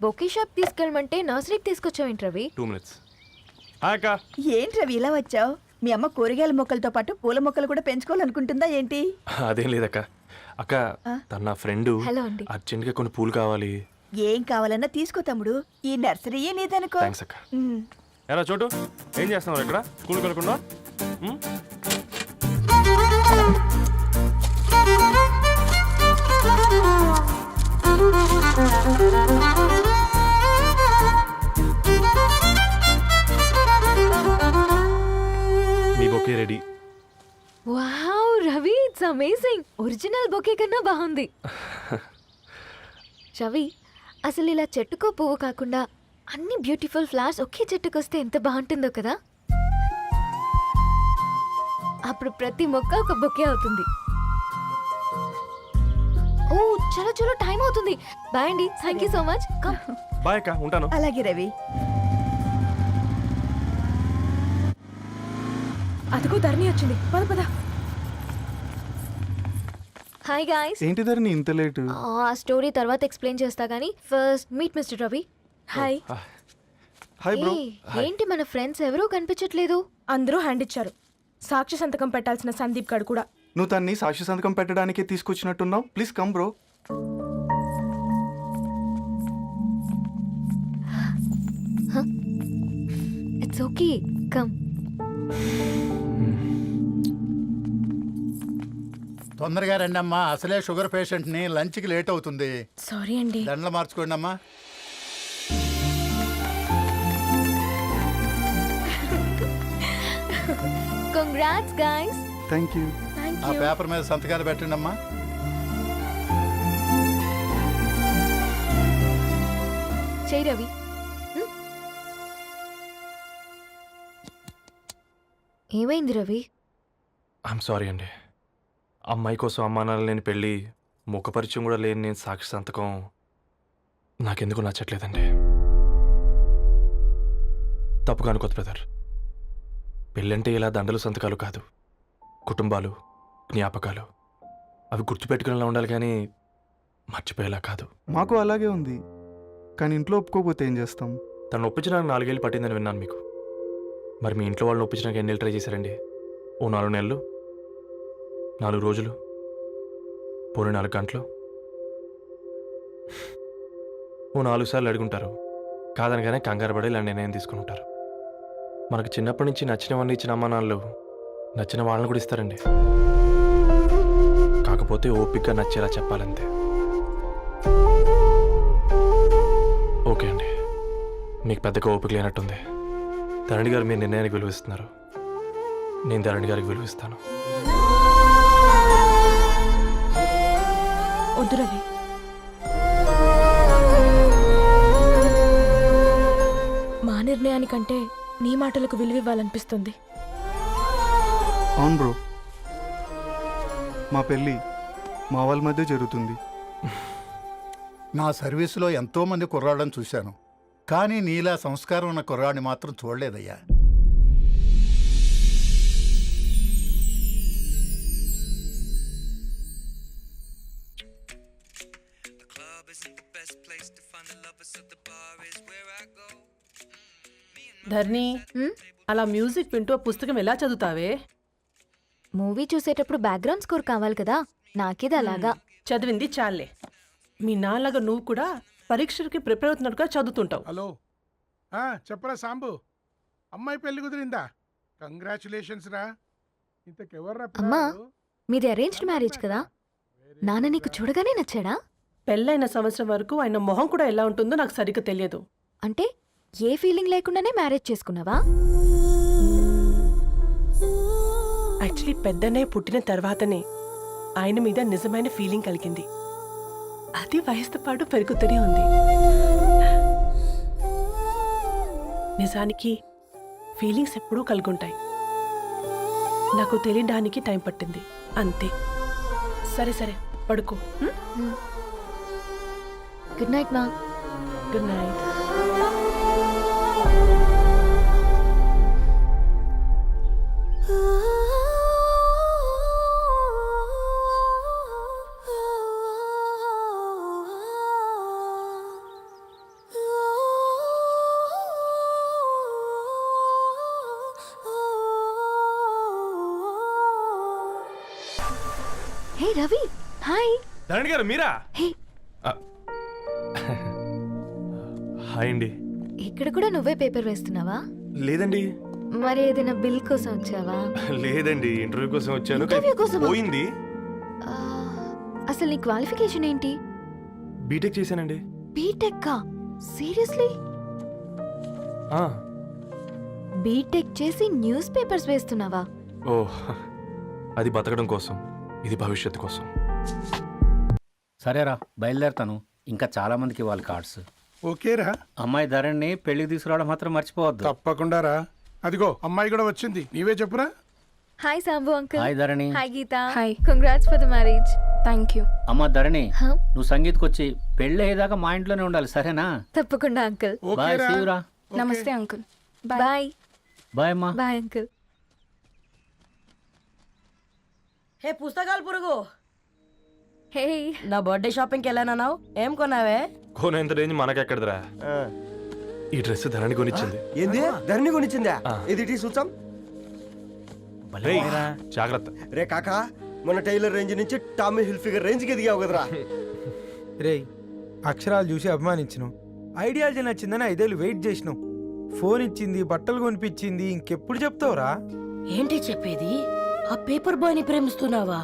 Bouquet shop తీసుకెళ్ళమంటే నర్సరీకి తీసుకొచ్చావేంటి Ravi? 2 minutes. Hi అక్క. ఏంటి రవి ఇలా వచ్చావు? మీ అమ్మ కూరగాయల మొక్కలతో పాటు పూల మొక్కలు కూడా పెంచుకోవాలనుకుంటుందా ఏంటి? అదేం లేదక్క. అక్క తన నా ఫ్రెండ్ హలో అండి. అర్జెంట్గా కొన్ని పూలు కావాలి. ఏం కావాలన్నా తీసుకో తమ్ముడు, ఈ నర్సరీయే నీదనుకో. థ్యాంక్స్ అక్క. ఎలా చోటు ఏం చేస్తున్నావు ఇక్కడ? స్కూల్కి వెళ్ళకుండా? మీ bouquet ready. Wow Ravi, it's amazing. Original bouquet కన్నా బాగుంది. రవి, అసలు ఇలా చెట్టుకో పువ్వు కాకుండా అన్ని బ్యూటిఫుల్ ఫ్లవర్స్ ఒకే చెట్టుకు వస్తే ఎంత బాగుంటుందో కదా. అప్పుడు ప్రతి మొక్క ఒక బొకే అవుతుంది. ఓ చలో చలో, టైం అవుతుంది. బాయ్ అండి, thank you so much. Bye అక్క, ఉంటాను. అలాగే రవి. అదిగో ధరణి వచ్చింది, పద పద. Hi guys. ఏంటి ధరణి ఇంత లేటు? ఆ స్టోరీ తర్వాత ఎక్స్ప్లెయిన్ చేస్తా గానీ first meet mister Ravi. Hi. Hi bro. ఏంటి మన ఫ్రెండ్స్ ఎవరూ కనిపించట్లేదు? అందరూ హ్యాండ్ ఇచ్చారు. సాక్షి సంతకం పెట్టాల్సిన సందీప్ గడు కూడా. నువ్వు తన్ని సాక్షి సంతకం పెట్టడానికే తీసుకొచ్చినట్టున్నావు. Please come bro. It's okay, come. తొందరగా రండి అమ్మా, అసలే షుగర్ పేషెంట్ ని, లంచ్ కి లేట్ అవుతుంది. సారీ అండి. దండలు మార్చుకోండి అమ్మా. Congrats guys. Thank you. ఆ పేపర్ మీద సంతకాలు పెట్టండి అమ్మా. చెయ్ రవి. ఏమైంది రవి? ఐఎమ్ సారీ అండి. అమ్మాయి కోసం అమ్మానాలు లేని పెళ్ళి, ముఖ పరిచయం కూడా లేని నేను సాక్షి సంతకం నాకెందుకు నచ్చట్లేదండి. తప్పుగా అనుకోదు బ్రదర్. పెళ్ళంటే ఇలా దండలు సంతకాలు కాదు, కుటుంబాలు, జ్ఞాపకాలు. అవి గుర్తుపెట్టుకునేలా ఉండాలి కానీ మర్చిపోయేలా కాదు. మాకు అలాగే ఉంది, కానీ ఇంట్లో ఒప్పుకోకపోతే ఏం చేస్తాం? తను ఒప్పించడానికి 4 ఏళ్ళు పట్టిందని విన్నాను మీకు. మరి మీ ఇంట్లో వాళ్ళని ఒప్పించడానికి ఎన్నేళ్ళు ట్రై చేశారండి? ఓ 4 నెలలు, 4 రోజులు, పోనీ 4 గంటలు, ఓ 4 సార్లు అడుగుంటారు. కాదనగానే కంగారు పడి ఇలా నిర్ణయం తీసుకుని ఉంటారు. మనకు చిన్నప్పటి నుంచి నచ్చినవన్నీ ఇచ్చిన అమ్మా నాన్నలు నచ్చిన వాళ్ళని కూడా ఇస్తారండి. కాకపోతే ఓపికగా నచ్చేలా చెప్పాలంతే. ఓకే అండి, మీకు పెద్దగా ఓపిక లేనట్టుంది. ధరణి గారు మీ నిర్ణయానికి విలువిస్తున్నారు, నేను ధరణి గారికి విలువిస్తాను. వద్దు రవి. మా నిర్ణయానికంటే నీ మాటలకు విలువివ్వాలనిపిస్తుంది. అవును బ్రో, మా పెళ్ళి మా వాళ్ళ మధ్య జరుగుతుంది. నా సర్వీసులో ఎంతో మంది కుర్రాళ్ళని చూశాను, కానీ నీలా సంస్కారం ఉన్న కుర్రాడిని మాత్రం చూడలేదయ్యా. ధర్ని, అలా మ్యూజిక్ వింటూ పుస్తకం ఎలా చదువుతావే? మూవీ చూసేటప్పుడు బ్యాక్గ్రౌండ్ స్కోర్ కావాలి కదా, నాకేది అలాగా. చదివింది చాలే. మీ నాన్నగా నువ్వు కూడా పరీక్షలకి ప్రిపేర్ అవుతున్నట్టుగా చదువుతుంటావు. హలో, చెప్పరా సాంబు, అమ్మాయి పెళ్లి కుదిరిందా? కంగ్రాచులేషన్స్ రా. ఇంతకెవర్రా? అమ్మా, మీది అరేంజ్డ్ మ్యారేజ్ కదా, నాన్న నీకు చూడగానే నచ్చాడా? పెళ్ళైన సంవత్సరం వరకు ఆయన మొహం కూడా ఎలా ఉంటుందో నాకు సరిగ్గా తెలియదు. అంటే ఏ ఫీలింగ్ లేకుండానే మ్యారేజ్ చేసుకున్నావా? యాక్చువల్లీ పెద్దనే పుట్టిన తర్వాతనే ఆయన మీద నిజమైన ఫీలింగ్ కలిగింది. అది వయసుతో పాటు పెరుగుతూనే ఉంది. నిజానికి ఫీలింగ్స్ ఎప్పుడూ కలుగుంటాయి. నాకు తెలియడానికి టైం పట్టింది అంతే. సరే సరే, పడుకో. గుడ్ నైట్ మా. Good night. Hi Ravi. Hi. Dharani garu మీరా? హే, హాయ్ అండి. ఇక్కడ కూడా నువ్వే పేపర్ వేస్తున్నావా? లేదండి. మరి ఏదైనా బిల్ కోసం వచ్చావా? లేదండి, ఇంటర్వ్యూ కోసం వచ్చాను. ఇంటర్వ్యూ కోసమా? పోయింది. ఆ, అసలు నీ క్వాలిఫికేషన్ ఏంటి? బీటెక్ చేశానండి. బీటెక్. సీరియస్లీ? ఆ, బీటెక్ చేసి న్యూస్ పేపర్స్ వేస్తున్నావా? ఓ, అది బతకడం కోసం, ఇది భవిష్యత్తు కోసం. సరేరా బయలుదేరతాను. ఇంకా చాలా మందికి ఇవ్వాలి కార్డ్స్. ఓకేరా, అమ్మాయి ధరణిని పెళ్లికి తీసుకురావడం మాత్రం మర్చిపోవద్దు. తప్పకుండా రా. అదిగో అమ్మాయి కూడా వచ్చింది, నీవే చెప్పురా. Hi Sambu uncle. Hi Dharani. Hi Geetha. Hi. Congrats for the marriage. Thank you. అమ్మ ధరణి, Huh? నువ్వు సంగీత్కి వచ్చి పెళ్ళి అయ్యేదాకా మా ఇంట్లోనే ఉండాలి, సరేనా? తప్పకుండా అంకుల్. బాయ్, ఓకేరా. సీయురా. నమస్తే అంకుల్. బాయ్. బాయ్ అమ్మా. Bye uncle. హే పుస్తకాలు పురుగు, హే, నా బర్త్డే షాపింగ్కి వెళ్ళానన్నావు, ఏం కొన్నావే? కోనేంత రేంజ్ మనకెక్కడదిరా. ఈ డ్రెస్ ధరణి కొనిచ్చింది. ఏంది ధరణి కొనిచ్చిందా? ఆ. ఇది చూసాం. రేయ్, జాగ్రత్త. రే కాకా, మన టైలర్ రేంజ్ నుంచి టామీ హిల్ఫిగర్ రేంజ్కి ఎదిగావు కదరా. రే అక్షరాలు చూసి అభిమానించను, ఐడియాలజీ నచ్చిందని 5 ఏళ్ళు వెయిట్ చేసినావు. ఫోన్ ఇచ్చింది, బట్టలు కొనిపించింది, ఇంకెప్పుడు చెప్తావురా? ఏంటి చెప్పేది? ఆ పేపర్ బాయ్ ని ప్రేమిస్తున్నావా?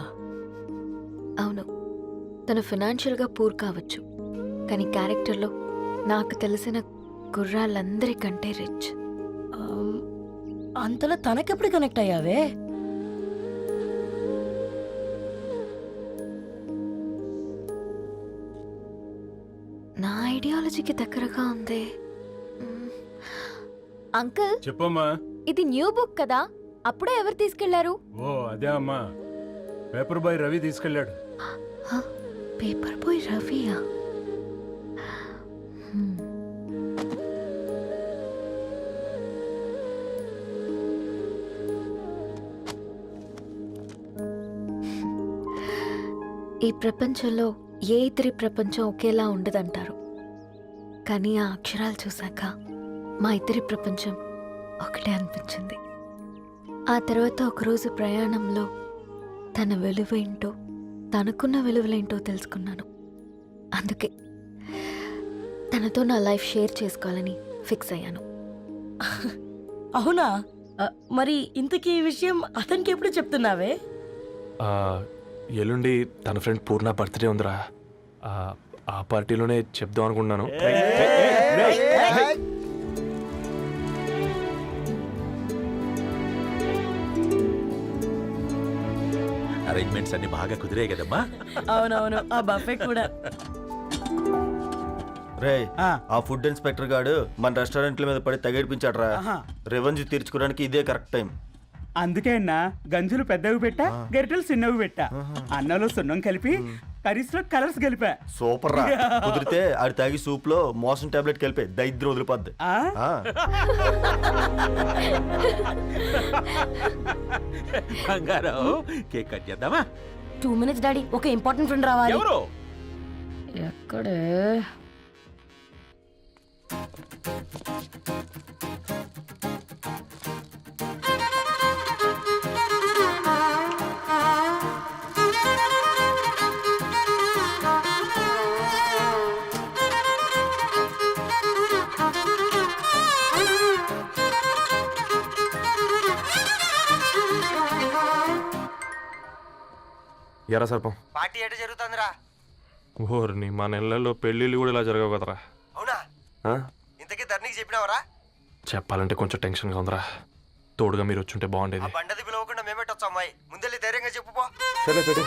అవును, తను ఫినాన్షియల్గా పూర్ కావచ్చు, కానీ క్యారెక్టర్లో నాకు తెలిసిన కుర్రాళ్ళందరికంటే రిచ్. అంతలో తనకెప్పుడు కనెక్ట్ అయ్యావే? నా ఐడియాలజీకి దగ్గరగా ఉంది. అంకుల్, చెప్పమ్మా. ఇది న్యూ బుక్ కదా, అప్పుడే ఎవరు తీసుకెళ్లారు? ఓ అదే అమ్మా, పేపర్ బాయ్ రవి తీసుకెళ్ళాడు. పేపర్ బాయ్ రవియా? ఈ ప్రపంచంలో ఏ ఇద్దరి ప్రపంచం ఒకేలా ఉండదంటారు, కానీ ఆ అక్షరాలు చూశాక మా ఇద్దరి ప్రపంచం ఒకటే అనిపించింది. ఆ తర్వాత ఒకరోజు ప్రయాణంలో తన విలువేంటో, తనకున్న విలువలేంటో తెలుసుకున్నాను. అందుకే తనతో నా లైఫ్ షేర్ చేసుకోవాలని ఫిక్స్ అయ్యాను. అవునా? మరి ఇంతకీ ఈ విషయం అతనికి ఎప్పుడు చెప్తున్నావే? ఆ, ఎల్లుండి తన ఫ్రెండ్ పూర్ణ బర్త్డే ఉందిరా. ఆ పార్టీలోనే చెప్దాం అనుకున్నాను. అరేంజ్మెంట్స్ అన్ని బాగా కుదిరాయి కదమ్మా. అవునవును, ఆ బఫే కూడా. రే ఆ ఫుడ్ ఇన్స్పెక్టర్ గాడు మన రెస్టారెంట్ల మీద పడి తగేడిపించాడ్రా. రెవెన్యూ తీర్చుకోవడానికి ఇదే కరెక్ట్ టైం. అందుకే అన్న గంజులు పెద్దవి పెట్టా, గరిటెలు చిన్నవి పెట్టా. అన్నంలో సున్నం కలిపి, కర్రీస్లో కలర్స్ కలిపా. సూపర్ రా. కుదిరితే ఆడి తాగి సూప్ లో మోషన్ టాబ్లెట్ కలిపే దైద్యం వదిలిపోద్ది. బంగారం, కేక్ కట్ చేద్దామా? 2 minutes డాడీ, ఒక ఇంపార్టెంట్ ఫ్రెండ్ రావాలి. ఎవరు? ఎక్కడే? ఎరా సర్పం, పార్టీ ఎట జరుగుతుందిరా? ఓర్ని మా నెలల్లో పెళ్ళిళ్ళు కూడా ఇలా జరగవు కదరా. అవునా? ఆ? ఇంతకీ ధరణికి చెప్పినావరా? చెప్పాలంటే కొంచెం టెన్షన్గా ఉందిరా. తోడుగా మీరు వచ్చుంటే బాగుండేది. బండది పిలవకుండా మేమేటొచ్చు అమ్మాయి. ముందెళ్ళి ధైర్యంగా చెప్పుపో. సరే పెట్టే.